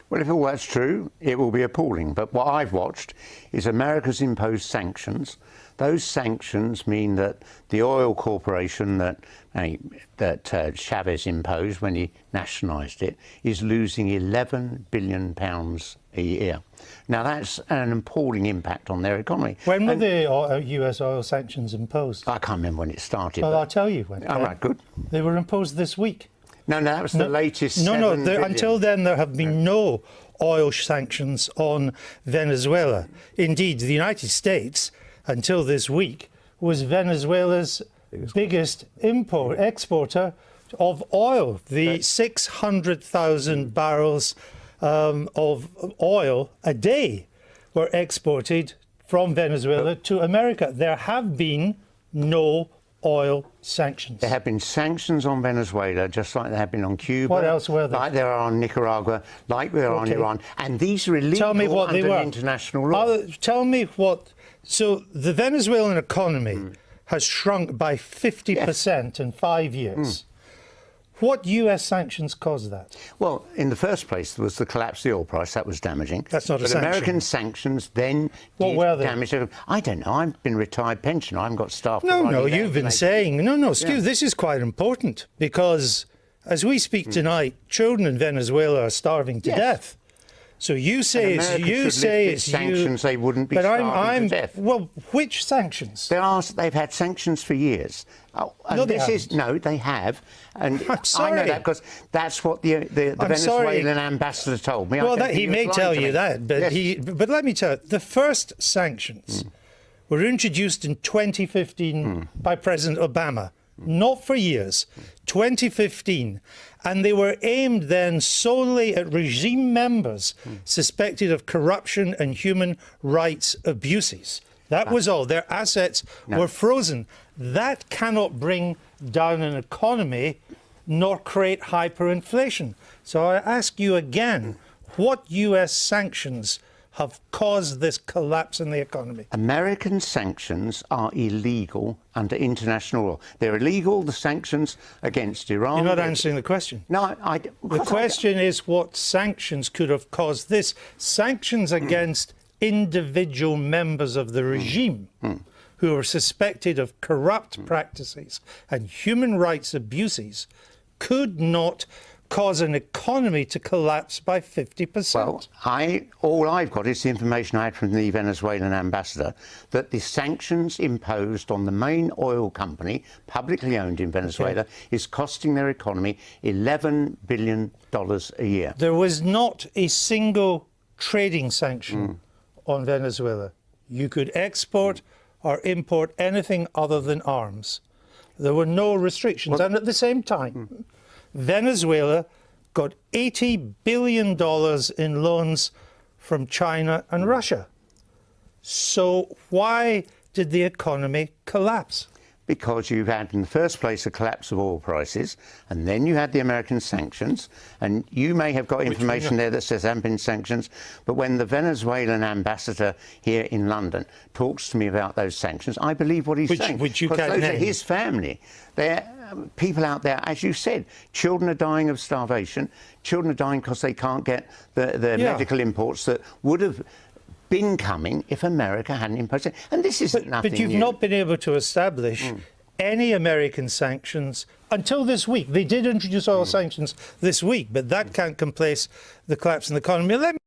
Well, if all that's true, it will be appalling. But what I've watched is America's imposed sanctions. Those sanctions mean that the oil corporation that Chavez imposed when he nationalised it is losing £11 billion a year. Now, that's an appalling impact on their economy. When were the US oil sanctions imposed? I can't remember when it started. Well, I'll tell you when. All right, good. They were imposed this week. No, that was the latest. Until then, there have been no oil sanctions on Venezuela. Indeed, the United States, until this week, was Venezuela's biggest exporter of oil. The 600,000 barrels of oil a day were exported from Venezuela to America. There have been no oil sanctions. There have been sanctions on Venezuela, just like there have been on Cuba. What else were there? Like there are on Nicaragua, like there are on Iran. And these are illegal Tell me what under they were. International law. Tell me what... So the Venezuelan economy has shrunk by 50% in 5 years. What US sanctions caused that? Well, in the first place, there was the collapse of the oil price. That was damaging. That's not a but sanction. American sanctions then What did were they? damage. I don't know. I've been retired pensioner. I haven't got staff. No, you've been saying... No, excuse, this is quite important because as we speak tonight, children in Venezuela are starving to death. So you say it's sanctions. They wouldn't be but starving to death. Well, which sanctions? They've had sanctions for years. No, they haven't. No, they have, and I'm sorry. I know that because that's what the Venezuelan ambassador told me. Well, he may tell you that, but yes. But let me tell you, the first sanctions were introduced in 2015 by President Obama. Not for years, 2015, and they were aimed then solely at regime members suspected of corruption and human rights abuses. That was all. Their assets were frozen. That cannot bring down an economy nor create hyperinflation. So I ask you again, what US sanctions have caused this collapse in the economy? American sanctions are illegal under international law. They're illegal, the sanctions against Iran. You're not answering the question. No, the question is what sanctions could have caused this. Sanctions against individual members of the regime who are suspected of corrupt practices and human rights abuses could not cause an economy to collapse by 50%. Well, all I've got is the information I had from the Venezuelan ambassador that the sanctions imposed on the main oil company, publicly owned in Venezuela, is costing their economy $11 billion a year. There was not a single trading sanction on Venezuela. You could export or import anything other than arms. There were no restrictions. And at the same time, Venezuela got $80 billion in loans from China and Russia. So why did the economy collapse? Because you've had, in the first place, a collapse of oil prices, and then you had the American sanctions, and you may have got information there that says there haven't been sanctions, but when the Venezuelan ambassador here in London talks to me about those sanctions, I believe what he's saying. Which you can't can't name. name. Are his family. They're people out there, as you said, children are dying of starvation, children are dying because they can't get the medical imports that would have been coming if America hadn't imposed it. And this is nothing But you've new. not been able to establish any American sanctions until this week. They did introduce oil sanctions this week, but that can't replace the collapse in the economy.